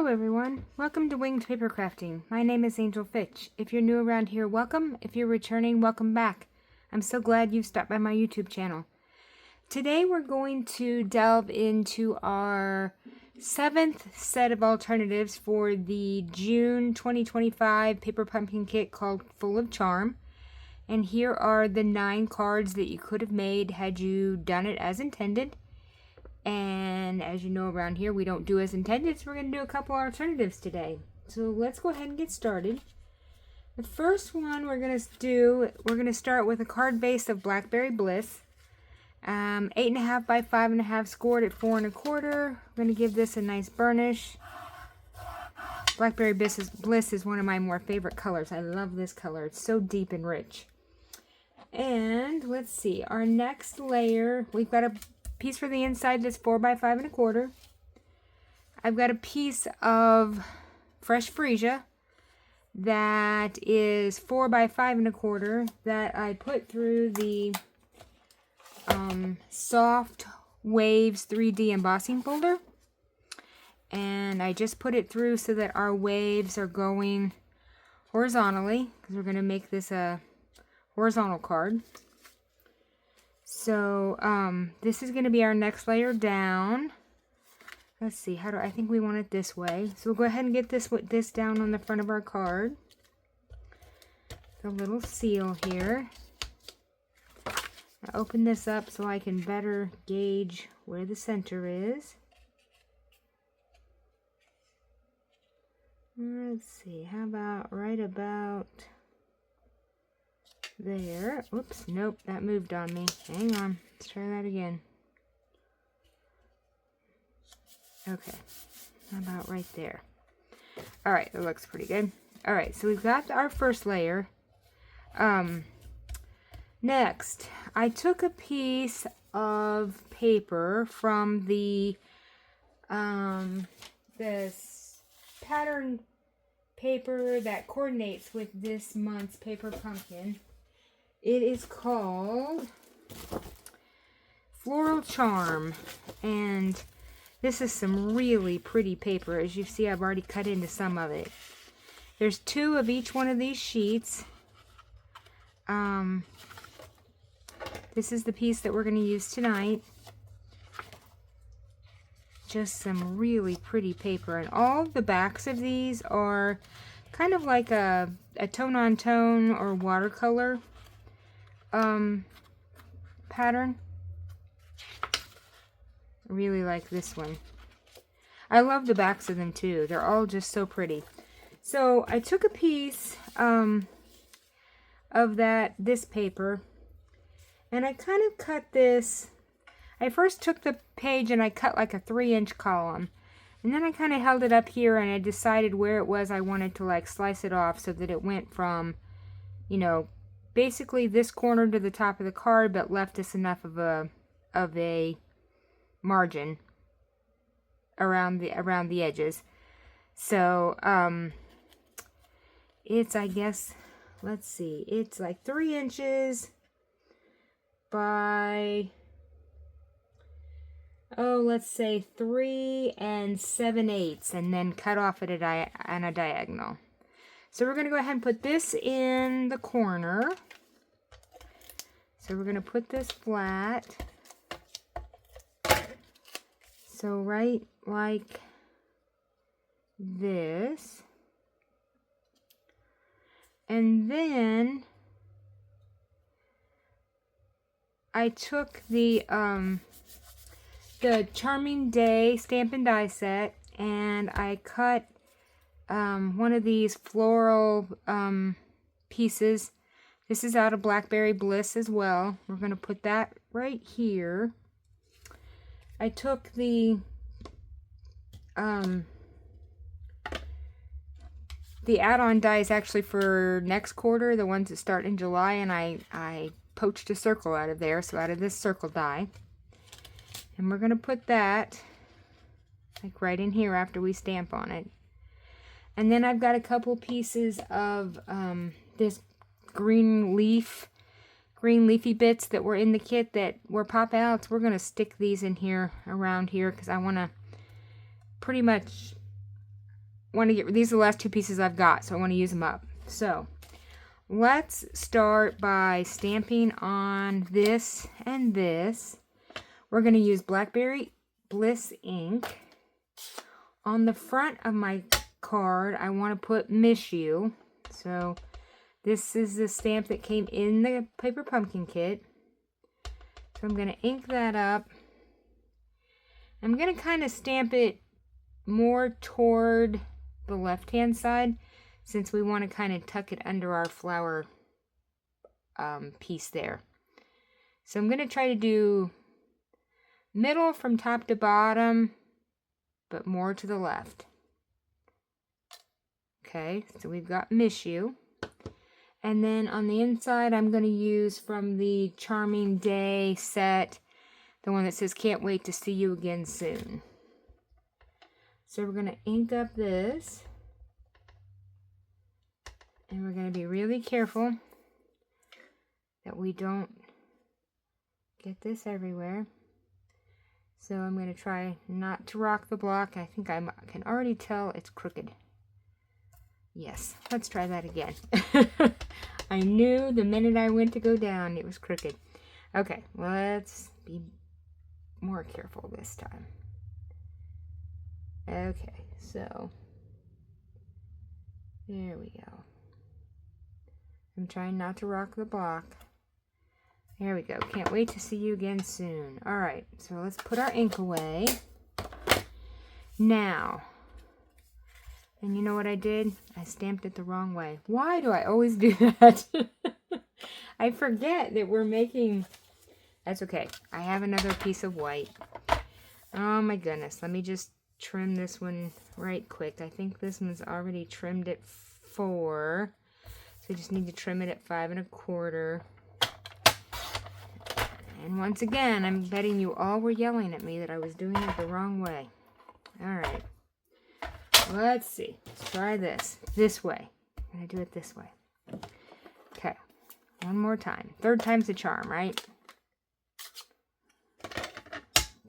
Hello everyone, welcome to Winged Paper Crafting. My name is Angel Fitch. If you're new around here, welcome. If you're returning, welcome back. I'm so glad you've stopped by my YouTube channel. Today we're going to delve into our 7th set of alternatives for the June 2025 Paper Pumpkin Kit called Full of Charm. And here are the 9 cards that you could have made had you done it as intended. And as you know, around here we don't do as intended, so we're going to do a couple alternatives today. So let's go ahead and get started. The first one we're going to start with a card base of Blackberry Bliss. 8.5 by 5.5 scored at 4 1/4. We're going to give this a nice burnish. Blackberry Bliss is one of my more favorite colors. I love this color. It's so deep and rich. And let's see, our next layer, we've got a piece for the inside that's 4 by 5 1/4. I've got a piece of fresh freesia that is 4 by 5 1/4 that I put through the Soft Waves 3D embossing folder, and I just put it through so that our waves are going horizontally because we're going to make this a horizontal card. So this is going to be our next layer down. Let's see, I think we want it this way. So we'll go ahead and get this down on the front of our card. The little seal here. I open this up so I can better gauge where the center is. Let's see, how about right about there. Oops, nope, that moved on me. Hang on, let's try that again. Okay, how about right there? Alright, that looks pretty good. Alright, so we've got our first layer. Next, I took a piece of paper from this pattern paper that coordinates with this month's Paper Pumpkin. It is called Floral Charm, and this is some really pretty paper. As you see, I've already cut into some of it. There's 2 of each one of these sheets. This is the piece that we're going to use tonight. Just some really pretty paper, and all the backs of these are kind of like a tone-on-tone or watercolor pattern. I really like this one. I love the backs of them too. They're all just so pretty. So I took a piece of this paper, and I kind of cut this. I first took the page and I cut like a 3-inch column, and then I kind of held it up here and I decided where it was I wanted to like slice it off so that it went from, you know, basically this corner to the top of the card, but left us enough of a margin around the edges. So it's, I guess, let's see, it's like 3 inches by, let's say 3 7/8, and then cut off at a diagonal. So we're going to go ahead and put this in the corner. So we're going to put this flat. So right like this. And then I took the Charming Day Stamp and Die set, and I cut one of these floral pieces. This is out of Blackberry Bliss as well. We're going to put that right here. I took the add-on dies actually for next quarter, the ones that start in July, and I poached a circle out of there, so out of this circle die. And we're going to put that like right in here after we stamp on it. And then I've got a couple pieces of this green leafy bits that were in the kit that were pop outs. We're going to stick these in here, around here, because I want to pretty much want to get, these are the last two pieces I've got, so I want to use them up. So let's start by stamping on this and this. We're going to use Blackberry Bliss ink. On the front of my card, I want to put Miss You. So this is the stamp that came in the Paper Pumpkin kit. So I'm going to ink that up. I'm going to kind of stamp it more toward the left-hand side, since we want to kind of tuck it under our flower piece there. So I'm going to try to do middle from top to bottom, but more to the left. Okay, so we've got Miss You. And then on the inside, I'm going to use from the Charming Day set, the one that says, can't wait to see you again soon. So we're going to ink up this. And we're going to be really careful that we don't get this everywhere. So I'm going to try not to rock the block. I think I can already tell it's crooked. Yes, let's try that again. I knew the minute I went to go down, it was crooked. Okay, let's be more careful this time. Okay, so there we go. I'm trying not to rock the block. There we go. Can't wait to see you again soon. All right, so let's put our ink away. Now, and you know what I did? I stamped it the wrong way. Why do I always do that? I forget that we're making... That's okay. I have another piece of white. Oh my goodness. Let me just trim this one right quick. I think this one's already trimmed at 4. So I just need to trim it at 5 1/4. And once again, I'm betting you all were yelling at me that I was doing it the wrong way. Alright. Let's see. Let's try this. This way. I'm going to do it this way. Okay. One more time. 3rd time's the charm, right?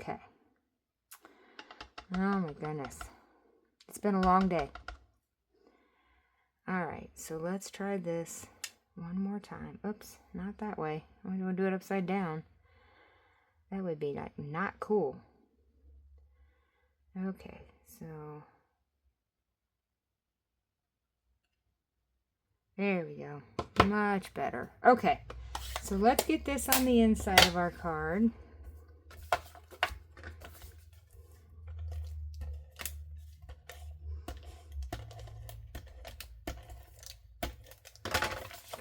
Okay. Oh my goodness. It's been a long day. Alright, so let's try this one more time. Oops, not that way. I'm going to do it upside down. That would be not cool. Okay, so there we go. Much better. Okay, so let's get this on the inside of our card.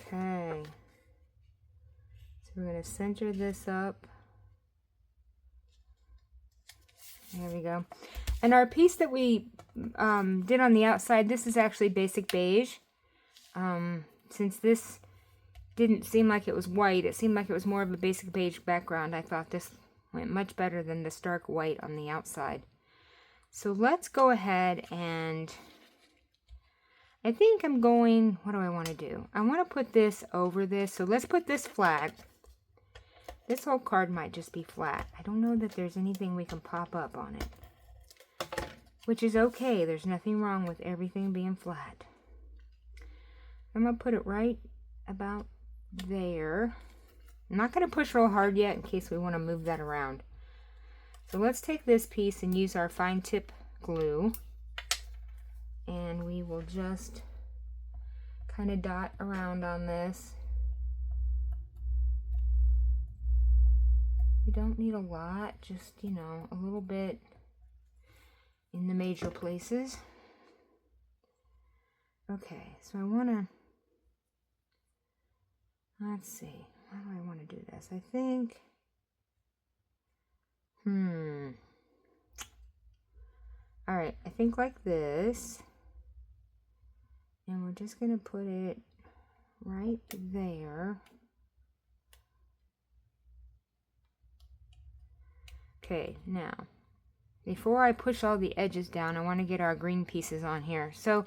Okay, so we're going to center this up. There we go. And our piece that we did on the outside, this is actually basic beige. Since this didn't seem like it was white, it seemed like it was more of a basic beige background. I thought this went much better than the stark white on the outside. So let's go ahead and... I think I'm going, what do I want to do? I want to put this over this. So let's put this flat. This whole card might just be flat. I don't know that there's anything we can pop up on it. Which is okay. There's nothing wrong with everything being flat. I'm going to put it right about there. I'm not going to push real hard yet in case we want to move that around. So let's take this piece and use our fine tip glue. And we will just kind of dot around on this. We don't need a lot, just, you know, a little bit in the major places. Okay, so I want to, let's see, how do I want to do this? I think, all right, I think like this. And we're just going to put it right there. Okay, now, before I push all the edges down, I want to get our green pieces on here. So,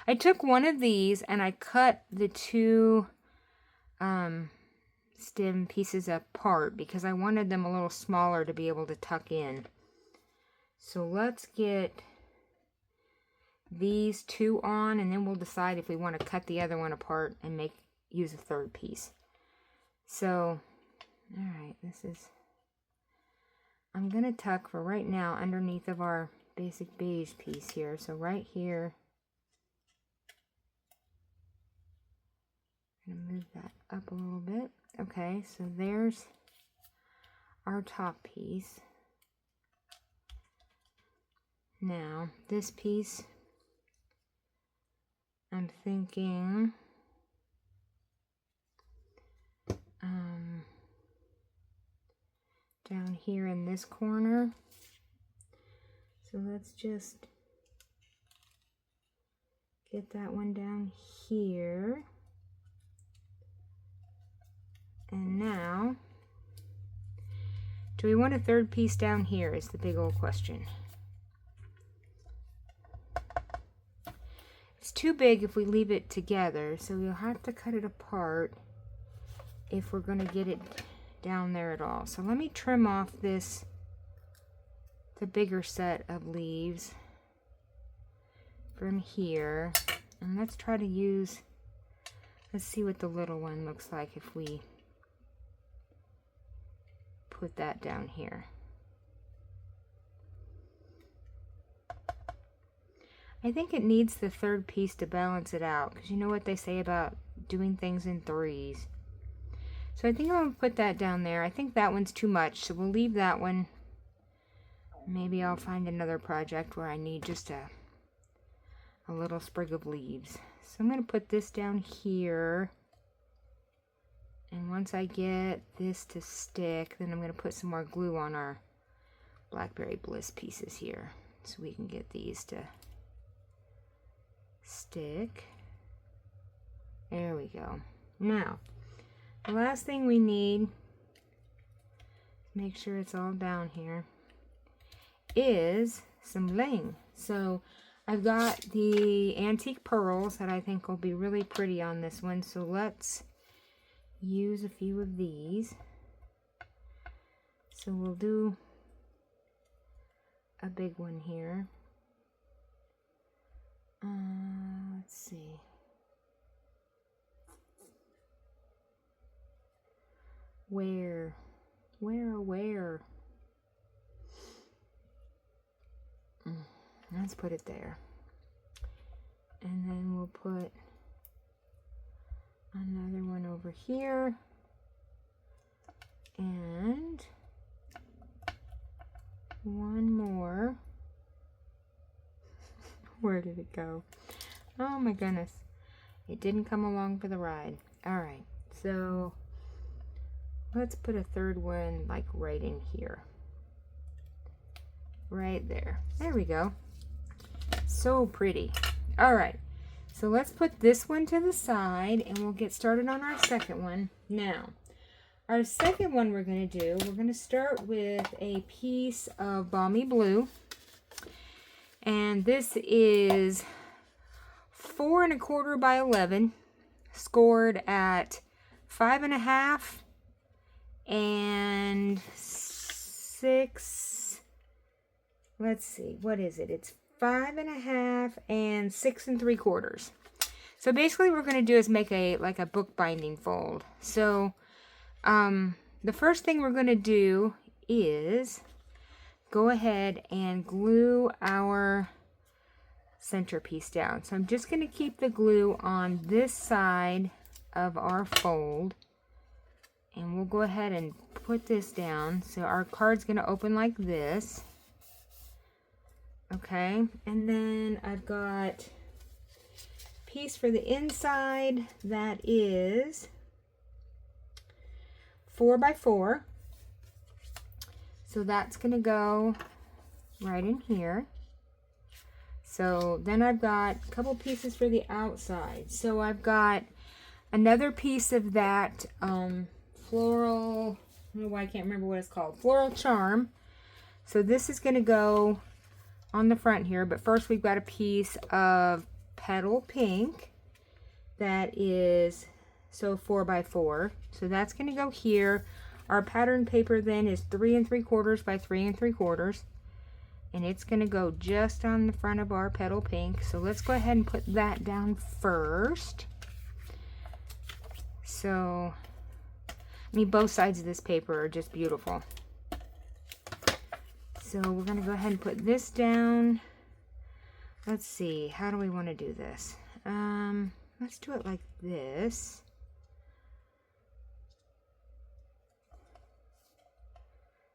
I took one of these and I cut the 2 stem pieces apart because I wanted them a little smaller to be able to tuck in. So, let's get these two on, and then we'll decide if we want to cut the other one apart and use a third piece. So, alright, I'm going to tuck for right now underneath of our basic beige piece here. So right here, I'm going to move that up a little bit. Okay, so there's our top piece. Now, this piece, I'm thinking down here in this corner. So let's just get that one down here. And now, do we want a third piece down here is the big old question. It's too big if we leave it together, so we'll have to cut it apart if we're going to get it down there at all. So let me trim off the bigger set of leaves from here, and let's try to let's see what the little one looks like if we put that down here. I think it needs the third piece to balance it out, because you know what they say about doing things in threes. So I think I'm going to put that down there. I think that one's too much, so we'll leave that one. Maybe I'll find another project where I need just a little sprig of leaves. So I'm going to put this down here. And once I get this to stick, then I'm going to put some more glue on our Blackberry Bliss pieces here, so we can get these to stick. There we go. Now, the last thing we need, make sure it's all down here, is some bling. So I've got the antique pearls that I think will be really pretty on this one. So let's use a few of these. So we'll do a big one here. Let's see. Where? Let's put it there. And then we'll put another one over here. And one more. Where did it go? Oh my goodness. It didn't come along for the ride. Alright, so let's put a third one like right in here. Right there. There we go. So pretty. Alright, so let's put this one to the side and we'll get started on our second one. Now, our second one we're going to do, we're going to start with a piece of Balmy Blue. And this is 4 1/4 by 11, scored at 5.5 and 6. Let's see, what is it? It's 5.5 and 6 3/4. So basically, what we're going to do is make a bookbinding fold. So the first thing we're going to do is go ahead and glue our centerpiece down. So I'm just going to keep the glue on this side of our fold, and we'll go ahead and put this down. So our card's going to open like this. Okay, and then I've got a piece for the inside that is 4 by 4. So that's going to go right in here. So then I've got a couple pieces for the outside. So I've got another piece of that floral, I don't know why I can't remember what it's called, Floral Charm. So this is going to go on the front here, but first we've got a piece of Petal Pink that is 4 by 4. So that's going to go here. Our pattern paper then is 3 3/4 by 3 3/4, and it's going to go just on the front of our petal pink. So let's go ahead and put that down first. So, I mean, both sides of this paper are just beautiful. So we're going to go ahead and put this down. Let's see, how do we want to do this? Let's do it like this.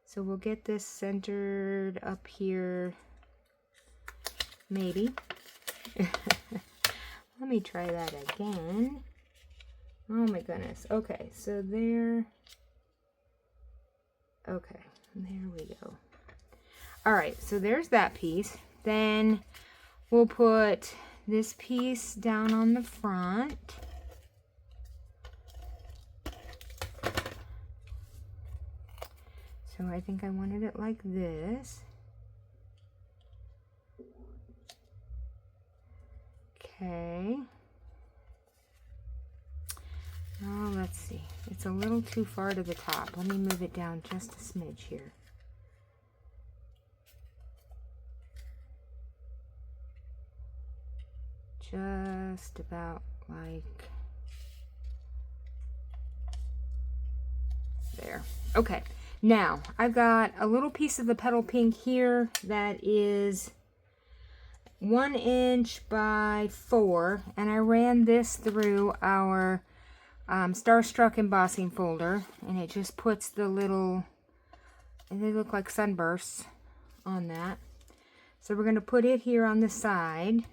So we'll get this centered up here, maybe. Let me try that again. Oh my goodness. Okay, so there. Okay, there we go. All right, so there's that piece. Then we'll put this piece down on the front. So I think I wanted it like this. Okay. Oh, let's see. It's a little too far to the top. Let me move it down just a smidge here. Just about like there. Okay. Now, I've got a little piece of the petal pink here that is 1 inch by 4, and I ran this through our Starstruck embossing folder, and it just puts the little, and they look like sunbursts on that. So we're going to put it here on the side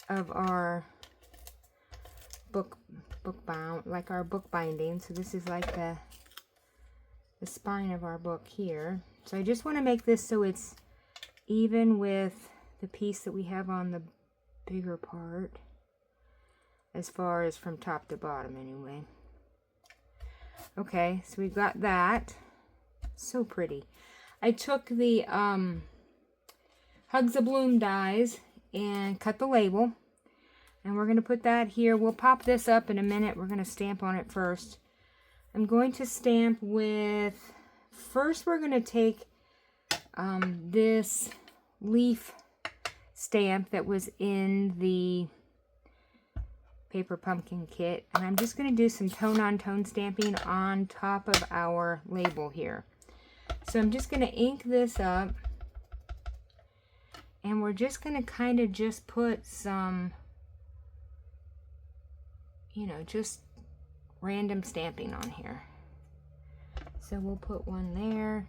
of our book bound, like our book binding. So this is like the spine of our book here. So I just want to make this so it's even with the piece that we have on the bigger part, as far as from top to bottom anyway. Okay, so we've got that. So pretty. I took the Hugs of Bloom dies and cut the label, and we're going to put that here. We'll pop this up in a minute. We're going to stamp on it first. I'm going to stamp with, first we're going to take this leaf stamp that was in the paper pumpkin kit, and I'm just going to do some tone-on-tone stamping on top of our label here. So I'm just going to ink this up, and we're just going to kind of just put some, you know, just random stamping on here. So we'll put one there,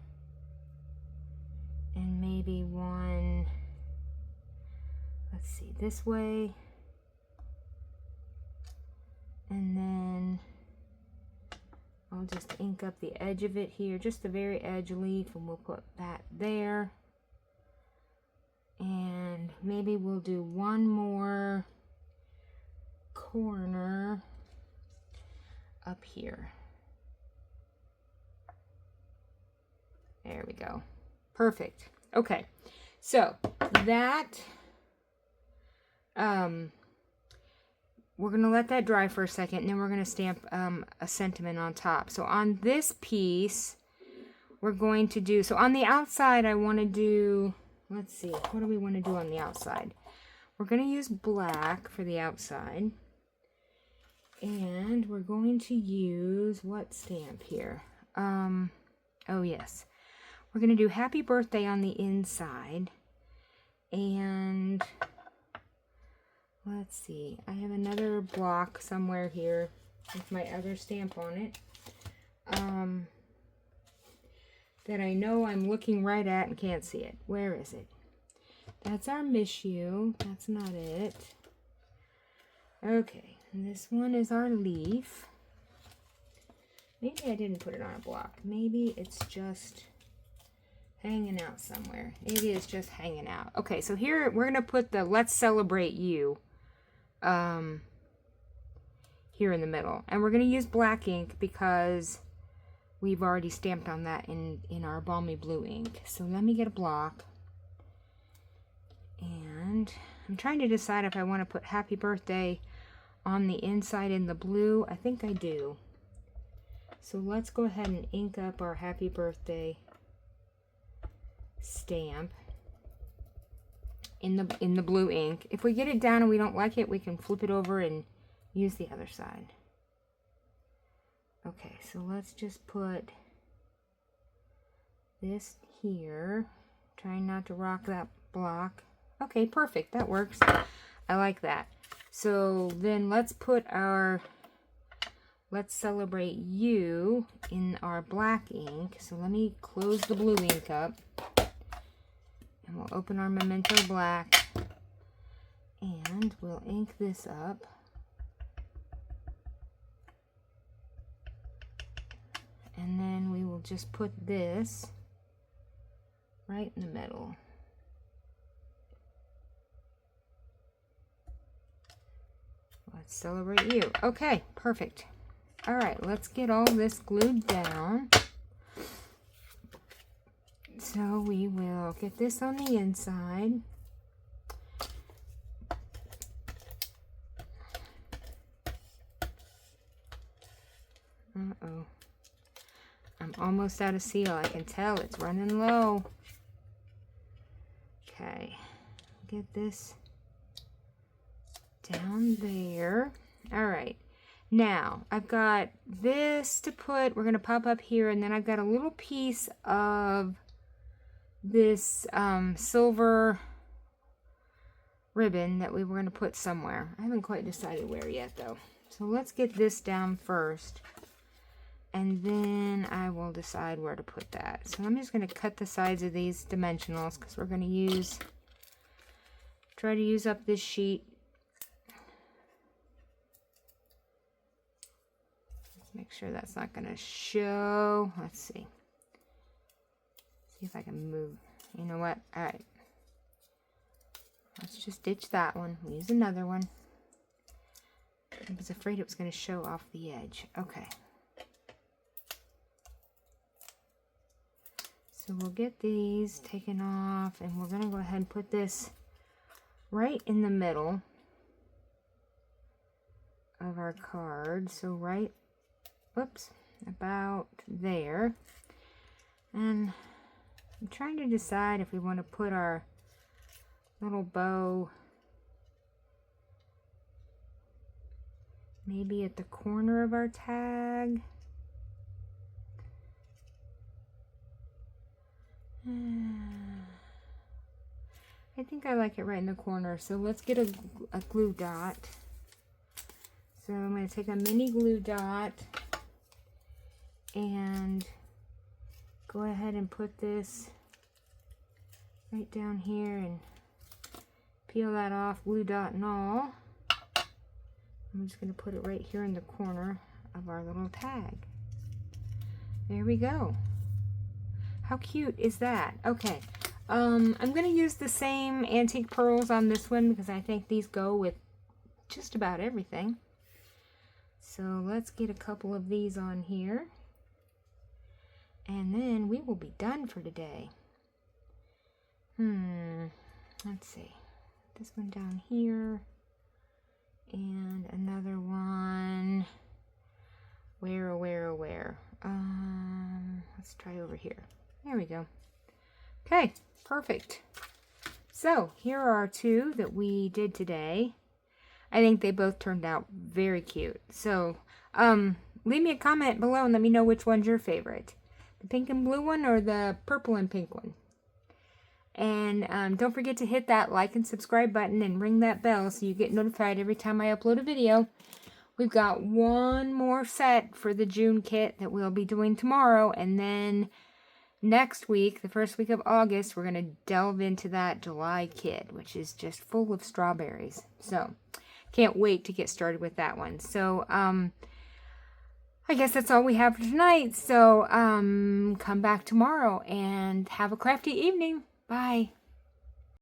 and maybe one, let's see, this way, and then I'll just ink up the edge of it here, just the very edge leaf, and we'll put that there. And maybe we'll do one more corner up here. There we go. Perfect. Okay, so that we're going to let that dry for a second, and then we're going to stamp a sentiment on top. So on this piece, we're going to do, so on the outside, I want to do, let's see, what do we want to do on the outside? We're going to use black for the outside. And we're going to use what stamp here? Oh yes. We're going to do Happy Birthday on the inside. And let's see. I have another block somewhere here with my other stamp on it. That I know I'm looking right at and can't see it. Where is it? That's our Miss You. That's not it. Okay. And this one is our leaf. Maybe I didn't put it on a block. Maybe it's just hanging out somewhere. It is just hanging out. Okay, so here we're going to put the Let's Celebrate You here in the middle. And we're going to use black ink because we've already stamped on that in our Balmy Blue ink. So let me get a block. And I'm trying to decide if I want to put Happy Birthday on the inside in the blue. I think I do. So let's go ahead and ink up our Happy Birthday stamp in the blue ink. If we get it down and we don't like it, we can flip it over and use the other side. Okay, so let's just put this here. Trying not to rock that block. Okay, perfect. That works. I like that. So then let's put our Let's Celebrate You in our black ink. So let me close the blue ink up. And we'll open our Memento Black. And we'll ink this up. And then we will just put this right in the middle. Let's Celebrate You. Okay, perfect. All right, let's get all this glued down. So we will get this on the inside. Uh-oh. I'm almost out of seal. I can tell it's running low. Okay, get this down there. All right, now I've got this to put. We're going to pop up here, and then I've got a little piece of this silver ribbon that we were going to put somewhere. I haven't quite decided where yet, though. So let's get this down first, and then I will decide where to put that. So I'm just going to cut the sides of these dimensionals because we're going to try to use up this sheet. Let's make sure that's not going to show. Let's see. See if I can move. You know what? All right. Let's just ditch that one. We'll use another one. I was afraid it was going to show off the edge. Okay. So we'll get these taken off, and we're going to go ahead and put this right in the middle of our card. So right, whoops, about there. And I'm trying to decide if we want to put our little bow maybe at the corner of our tag. I think I like it right in the corner. So let's get a glue dot. So I'm going to take a mini glue dot and go ahead and put this right down here and peel that off, glue dot and all. I'm just going to put it right here in the corner of our little tag. There we go. How cute is that? Okay, I'm going to use the same antique pearls on this one because I think these go with just about everything. So let's get a couple of these on here. And then we will be done for today. Let's see. This one down here. And another one. Where? Let's try over here. There we go. Okay, perfect. So here are our two that we did today. I think they both turned out very cute. So leave me a comment below and let me know which one's your favorite. The pink and blue one or the purple and pink one. And don't forget to hit that like and subscribe button and ring that bell so you get notified every time I upload a video. We've got one more set for the June kit that we'll be doing tomorrow. And then next week, the first week of August, we're going to delve into that July kit, which is just full of strawberries. So can't wait to get started with that one. So I guess that's all we have for tonight. So come back tomorrow and have a crafty evening. Bye.